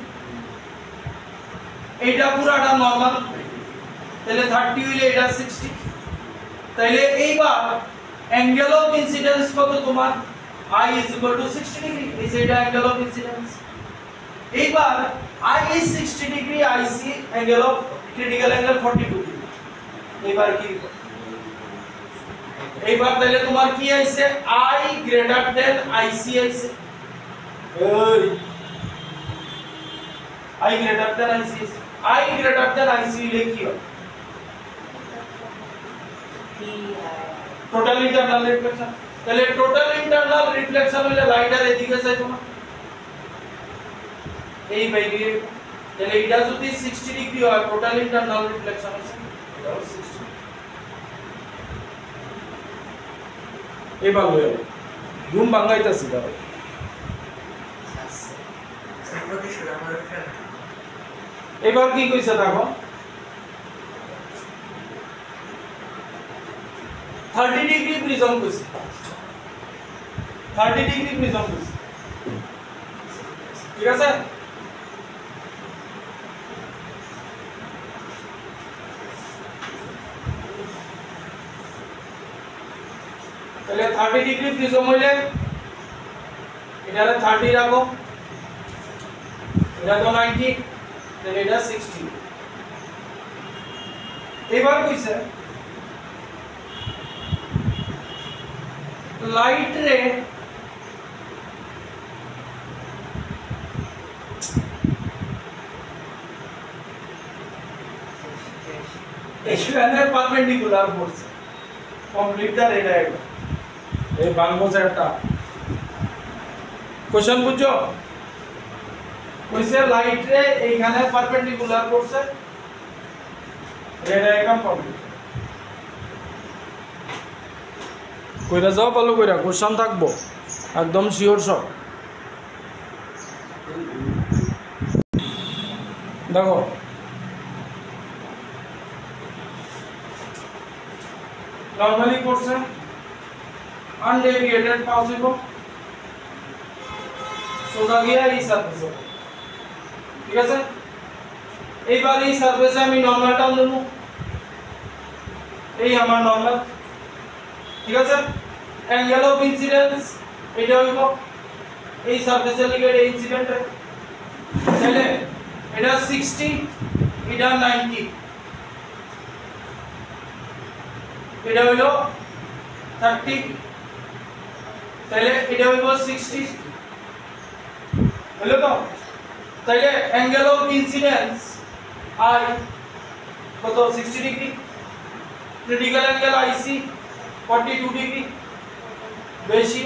এইটা পুরাটা নরমাল, তাহলে 30 হইলে এটা 60, তাহলে এইবার অ্যাঙ্গেল অফ ইনসিডেন্স কত তোমার? I is equal to 60 degree, এই সেটা অ্যাঙ্গেল অফ ইনসিডেন্স। এইবার I is 60 degree, IC angle of critical angle 42 degree. এইবার কি? এইবার তাহলে তোমার কি আইছে? I গ্রেটার দেন IC আইছে, এই I greater than IC, I greater than IC হইলে কি হয়? Total internal reflection. তাহলে টোটাল ইন্টারনাল রিফ্লেকশন হইলে লাইটার এদিকে যায় তোমার এই বাইরে, তাহলে এটা যদি 60 ডিগ্রি হয় টোটাল ইন্টারনাল রিফ্লেকশন আছে এটাও 60। এবার লইও ঘুম ভাঙাইতাছি দাও, এবার কি কইছে দেখো, 30 ডিগ্রি প্রিজম কইছে, 30 ডিগ্রি প্রিজম কইছে, ঠিক আছে? তাহলে 30 ডিগ্রি প্রিজম হইলে এটা 30 রাখো, এটা তো 90, তাহলে এটা 60। এবার কইছে লাইট রে এখানে পারপেন্ডিকুলার পড়ছে, কমপ্লিট দা রেড ডায়াগ্রাম। এই বাংলাদেশে একটা কোশ্চেন বুঝছো? কইছে লাইট রে এইখানে পারপেন্ডিকুলার পড়ছে, রেড ডায়াগ্রাম কমপ্লিট। কইরা যাও ভালো কইরা, কোশ্চেন থাকবো একদম শিওর সব। দেখো নরমালি করছে আনডেভিয়েটেড পসিবল, সোজা গিয়ে এই সারফেসে, ঠিক আছে? এইবার এই সারফেসে আমি নরমাল টান দেব, এই আমার নরমাল, ঠিক আছে? অ্যাঙ্গেল অফ ইনসিডেন্স এটা হইব এই সারফেসের লিগে এই ইনসিডেন্টে, তাহলে এটা 60, এটা 90, এটা হইলো 30, তাহলে এটা হইব 60, হলো তো? তাহলে অ্যাঙ্গেল অফ ইনসিডেন্স আই কত? 60 ডিগ্রি। ক্রিটিক্যাল অ্যাঙ্গেল আইসি 42 ডিগ্রি বেশি।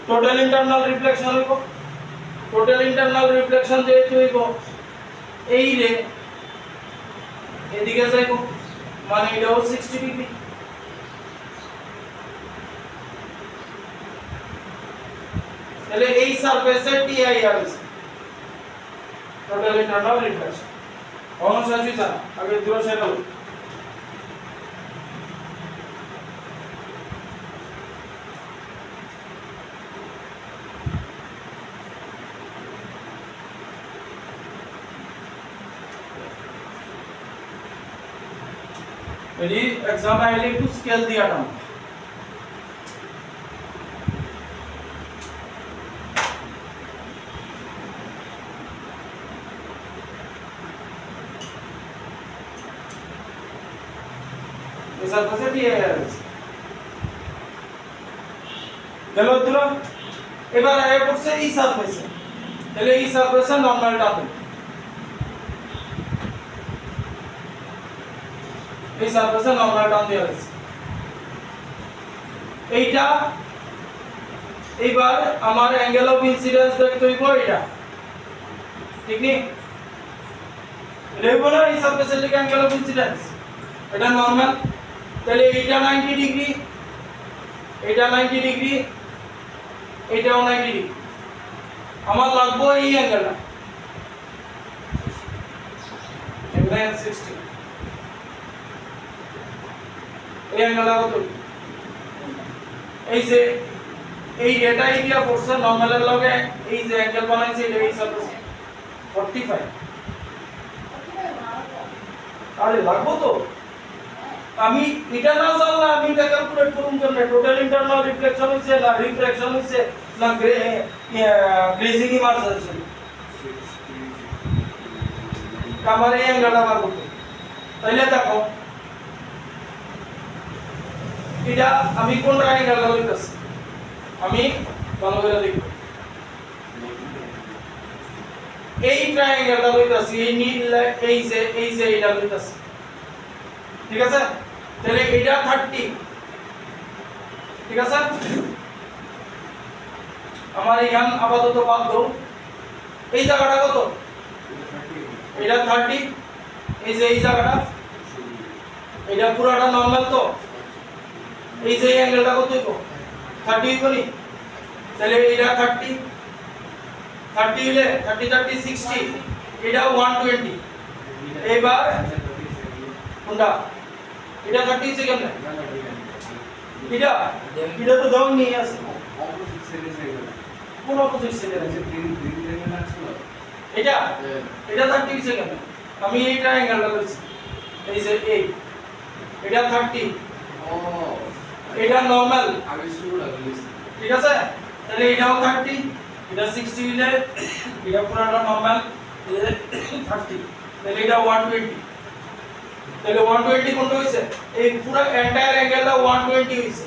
টোটাল ইন্টারনাল রিফ্লেকশন হইব, টোটাল ইন্টারনাল রিফ্লেকশন যেহেতু হইব এই রে এদিকে যাইব, মানে এটাও 60 ডিগ্রি। তাহলে এই সারফেসে টিআইআর আছে, টোটাল ইন্টারনাল রিফ্লেকশন। অনুসারী স্যার আগে দূর সেটা यदि एग्जाम आइले टू स्केल दिया था ऐसा कैसे दिया है चलो दूर এবার আয় করছে এই সারফেসে, তাহলে এই সারফেসে নরমালটা হবে, এই সারফেসে নরমাল টান দেওয়া হয়েছে। এইটা এইবার আমার অ্যাঙ্গেল অফ ইনসিডেন্স দেখতে হইব এটা, ঠিক নি? এটা হইব না এই সারফেসের দিকে অ্যাঙ্গেল অফ ইনসিডেন্স, এটা নরমাল, তাহলে এইটা 90 ডিগ্রি, এটা 90 ডিগ্রি, এটাও 90 ডিগ্রি। আমার লাগবে এই অ্যাঙ্গেলটা, এখানে 60, এই অ্যাঙ্গেলটা কত? এই যে এই ডেটা এরিয়া পড়ছে নরমালের লগে এই যে অ্যাঙ্গেল বানাইছে এটা এই সারফেস 45। আরে লাগবো তো, আমি এটা না জানলে আমি এটা ক্যালকুলেট করুম কেমনে? টোটাল ইন্টারনাল রিফ্লেকশন হইছে না রিফ্রাকশন হইছে না গ্রেজিং ইমার্জেন্স হইছে, আমার এই অ্যাঙ্গেলটা বার করতে। তাইলে দেখো এটা আমি কোন ট্রায়াঙ্গেলটা লইতাছি, আমি ভালো করে দেখব এই ট্রায়াঙ্গেলটা লইতাছি, এই নীল এই যে এটা লইতাছি, ঠিক আছে? তাহলে এটা 30, ঠিক আছে? আমার এখান আপাতত বাদ দাও, এই জায়গাটা কত? এটা 30, এই যে এই জায়গাটা এটা পুরাটা নরমাল তো, এই যে অ্যাঙ্গেলটা কত হইব? 30 হইব নি? তাহলে এটা 30 হইলে 30 30 60, এটা 120। এবার কোনটা? এটা 30 হইছে কেমনে? এটা তো দাও নি আছে কোন অপোজিট সাইডে আছে এটা 30 হইছে কেমনে? আমি এই ট্রায়াঙ্গেলটা কইছি, এই যে এটা 30, এটা নরমাল, আমি শুরু লাগলো ঠিক আছে? তাহলে এটাও 30, এটা 60 হইলে এটা পুরোটা নরমাল 30 তাহলে এটা 120 তাহলে 120 কোনটা হইছে এই পুরো এন্টায়ার অ্যাঙ্গেলটা 120 হইছে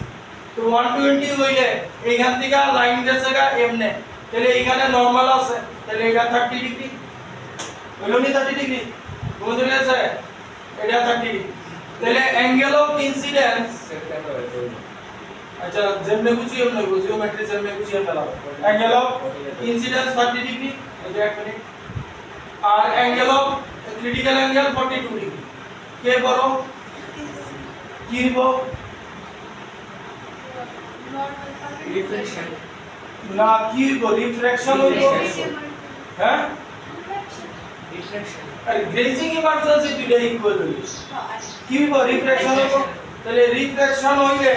তো 120 হইলে এইখান থেকে লাইন গেছেগা এমনে তাহলে এইখানে নরমাল আছে তাহলে এটা 30 ডিগ্রি হইলো নি 30 ডিগ্রি বুঝতে পেরেছে এটা 30 ডিগ্রি তাহলে অ্যাঙ্গেল অফ ইনসিডেন্স अच्छा जेमने कुछ ही हमने जियोमेट्री से में कुछ ही हमने लगा एंगल ऑफ इंसिडेंस 30 डिग्री अच्छा एक मिनट और angle of critical angle 42 degree के बरो की बो रिफ्लेक्शन ना की बो रिफ्रैक्शन हो हैं रिफ्लेक्शन अरे ग्रेजिंग इमर्जेंसी टुडे इक्वल की बो रिफ्रैक्शन हो তাহলে রিফ্লেকশন হইলে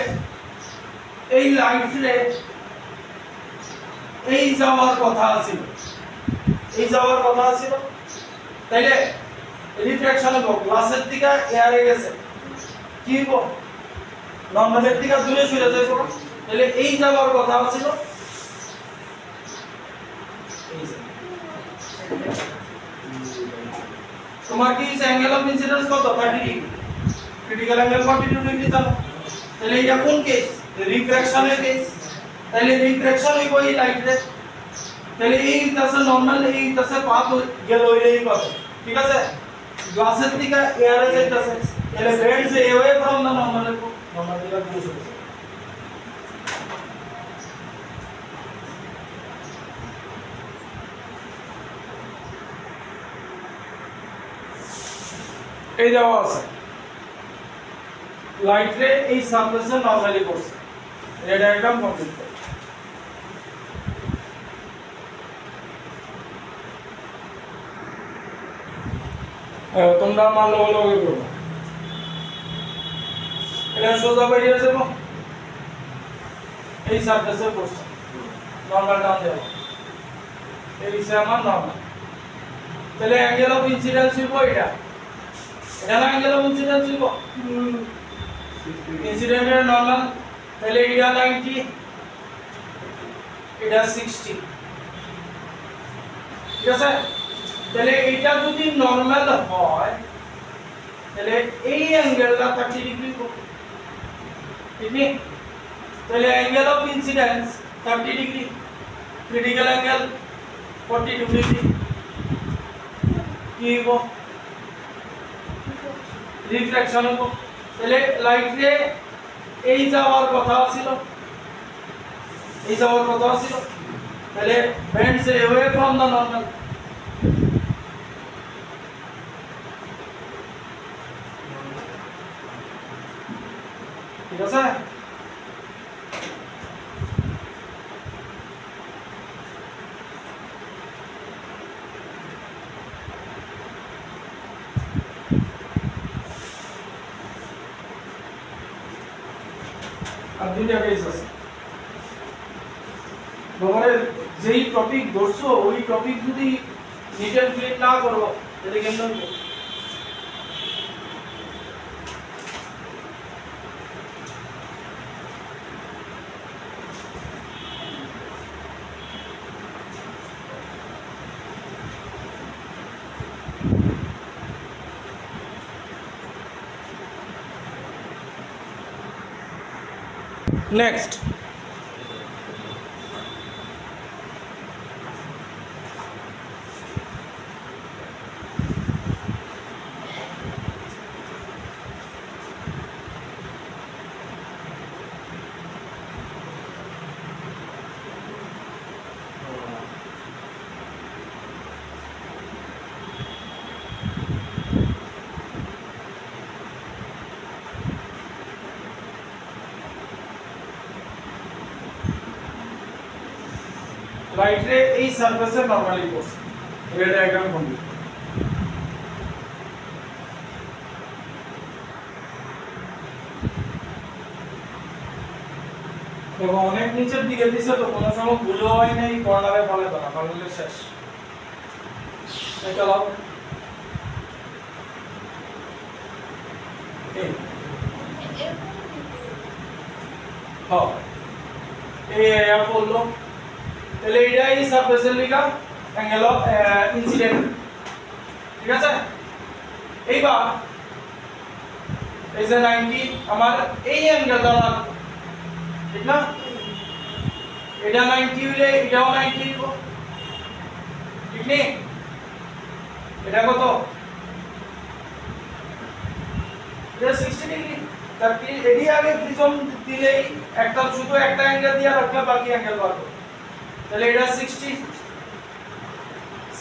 এই লাইটে এই যাওয়ার কথা ছিল তাইলে রিফ্লেকশন হবে গ্লাসের দিকে এয়ারে গেছে কি হবো নরমালের দিকে দূরে সরে যাবে তাহলে এই যাওয়ার কথা ছিল এই যে তোমার কি অ্যাঙ্গেল অফ ইনসিডেন্স কত 30 ডিগ্রি ক্রিটিক্যাল অ্যাঙ্গেল 42 ডিগ্রি জানো তাহলে এটা কোন কেস রিফ্র্যাকশনের কেস তাহলে রিফ্র্যাকশন হইব এই লাইটে তাহলে এই তাসে নরমাল এই তাসে পাথ গেল এই পাথ ঠিক আছে গ্লাসের দিকে এয়ারে যাইতাছে তাহলে bend say away from the normal দিকে দূরে চলে যাবে এই দেওয়া আছে লাইট রে এই সারফেসে নরমালি পড়ছে এটা ডায়াগ্রাম কমপ্লিট করো তোমরা মানলো হলো করো এটা সোজা বেরিয়ে যাবো এই সারফেসে পড়ছে নরমাল ডাউন দেবো এই সে আমার নরমাল তাহলে অ্যাঙ্গেল অফ ইনসিডেন্স হইব এটা না অ্যাঙ্গেল অফ ইনসিডেন্স হইব ইনসিডেন্টের নরমাল তাহলে এটা 90 এটা 60 ঠিক আছে তাহলে এটা যদি নরমাল হয় তাহলে এই অ্যাঙ্গেলটা 30 ডিগ্রি হবে ঠিক আছে তাহলে angle of incidence 30 degree critical angle 42 degree কি হবে রিফ্লেকশন হবে তাহলে লাইট রে এই যাওয়ার কথা ছিল তাহলে bend say away from the normal ঠিক আছে আর দুইটা কেস আছে তোমার যেই টপিক ধরছো ওই টপিক যদি নিট এন্ড ক্লিন না করো তাহলে কেমন হবে নেক্সট লাইট রে এই সারফেসে নরমালি পড়ছে এটা ডায়াগ্রাম কমপ্লিট দেখো অনেক নিচের দিকে দিছে তো কোনো সময় ভুল হয় নাই কর্নারে ফলে তো না ফলে শেষ এটা লাও এই হ্যাঁ এই এয়া বললো তাহলে এটাই সারফেসের লিগা অ্যাঙ্গেল অফ ইনসিডেন্ট, ঠিক আছে। এইবার এই যে 90 আমার এই অ্যাঙ্গেলটা লাগবে, ঠিক না? এটা 90 হইলে এটাও 90 হইব, ঠিক নেই? এটা কত? এটা 60 ডিগ্রি। তার কি এডি আগে প্রিজম দিলেই একটা শুধু একটা অ্যাঙ্গেল দিয়ে রাখলে বাকি অ্যাঙ্গেল পাবো। তাহলে এটা 60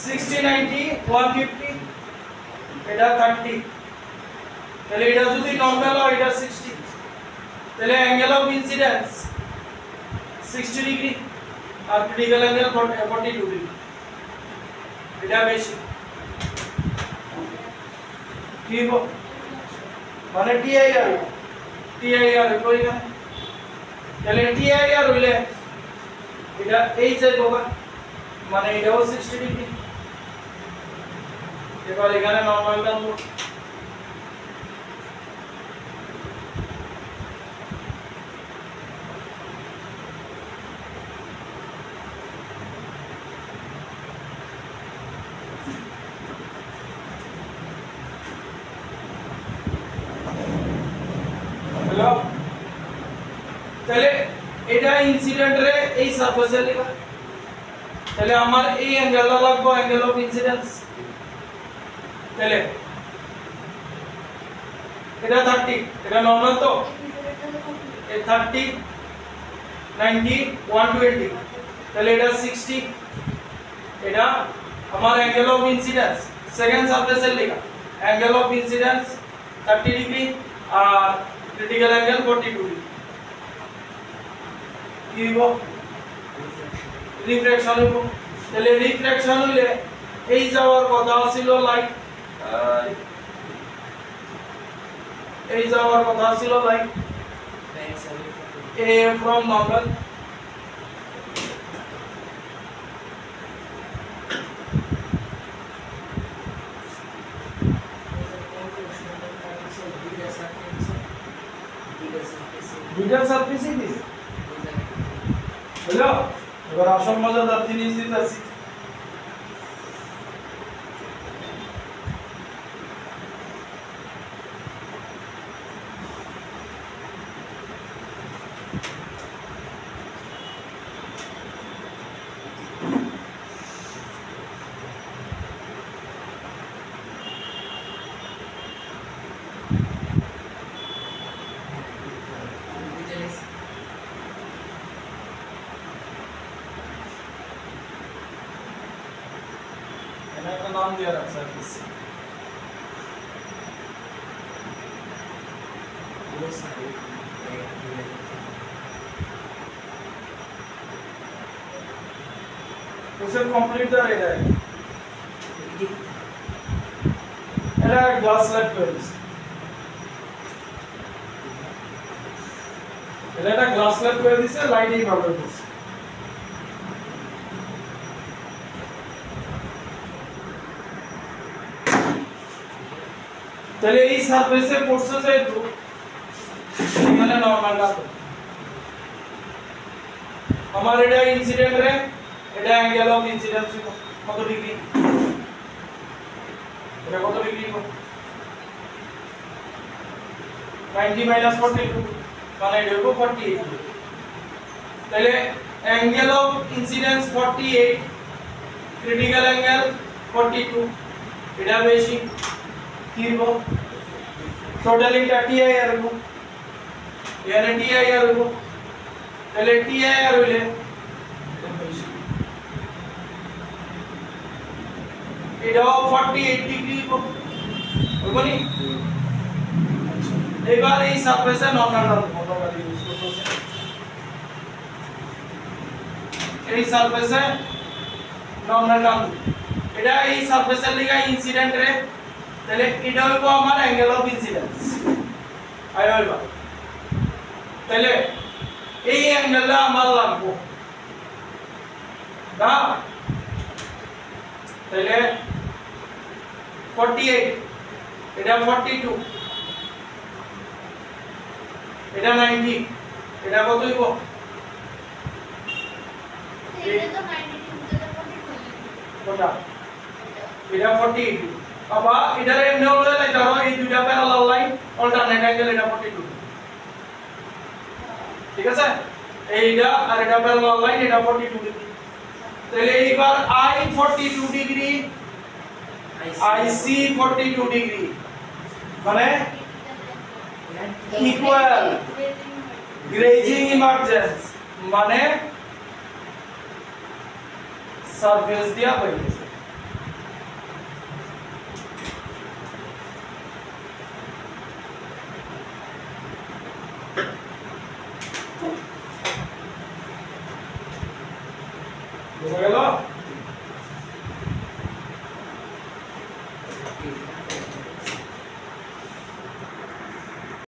60 90 150, এটা 30। তাহলে এটা যদি নরমাল হয় এটা 60, তাহলে অ্যাঙ্গেল অফ ইনসিডেন্স 60 ডিগ্রি আর ক্রিটিক্যাল অ্যাঙ্গেল 42 ডিগ্রি, এটা বেশি। কি হবো? মানে টিআইআর কই না, তাহলে টিআইআর হইলে এটা এই যে বাবা মানে এটাও 60 ডিগ্রি। এবার এখানে নরমাল টানবো, তাহলে এটা ইনসিডেন্ট রে এই সারফেসে লিখা, তাহলে আমার এই অ্যাঙ্গেলটা লাগবে অ্যাঙ্গেল অফ ইনসিডেন্স। তাহলে এটা 30, এটা নরমাল তো এই 30 90 120, তাহলে এটা 60, এটা আমার অ্যাঙ্গেল অফ ইনসিডেন্স সেকেন্ড সারফেসে লিখা অ্যাঙ্গেল অফ ইনসিডেন্স 30 ডিগ্রি আর ক্রিটিক্যাল অ্যাঙ্গেল 42 ডিগ্রি। কি হইব? রিফ্রাকশন হইব। তাহলে রিফ্রাকশন হইলে এই যাওয়ার কথা ছিল লাইট, এই যাওয়ার কথা ছিল লাইট এ ফ্রম নরমাল, দুইটা সারফেসই দিছে বুঝলো। এবার আসল মজাদার জিনিস দিতেছি, এখানে একটা নাম দিয়ে রাখছে সারফেস। उसे कंप्लीट द रेडा है এরা গ্লাস লাইট করে দিছে, এটা গ্লাস লাইট করে দিছে, লাইট এই ভাবে করছে। তাহলে এই সারফেসে পড়ছে যেহেতু এখানে নরমাল আছে, আমার এটা ইনসিডেন্ট রে, এটা অ্যাঙ্গেল অফ ইনসিডেন্স কত ডিগ্রি, এটা কত ডিগ্রি 90 মাইনাস 42 মানে এটা হবে 48। তাহলে angle of incidence 48, critical angle 42, এটা বেশি। কি হবো? টোটালি টিআইআর হবো, এখানে টিআইআর হবো, তাহলে টিআইআর হইলে এটাও 48 ডিগ্রি হবো নি। এবার এই সারফেসে নরমাল কতবার ইউজ করতেছে, এই সারফেসে নরমাল টান, এটা এই সারফেসের লিগা ইনসিডেন্ট রে, তাহলে এটা হইব আমার অ্যাঙ্গেল অফ ইনসিডেন্স আইবা হইবা। তাহলে এই অ্যাঙ্গেলটা আমার লাগবে না, তাহলে 48, এটা 42, এটা 90, এটা কত হইব? এটা তো 92 এটা তো 42 কোনটা এটা 42 বাবা এটারে এমনি হলে লাইতে পারো এই দুইটা প্যারালাল লাইন অল্টারনেট অ্যাঙ্গেল এটা 42 ঠিক আছে এইটা আর এটা প্যারালাল লাইন এটা 42 ডিগ্রি তাহলে এইবার I 42 ডিগ্রি IC 42 ডিগ্রি মানে ইকুয়াল গ্রেজিং ইমার্জেন্স মানে সারফেস দিয়া বাইরে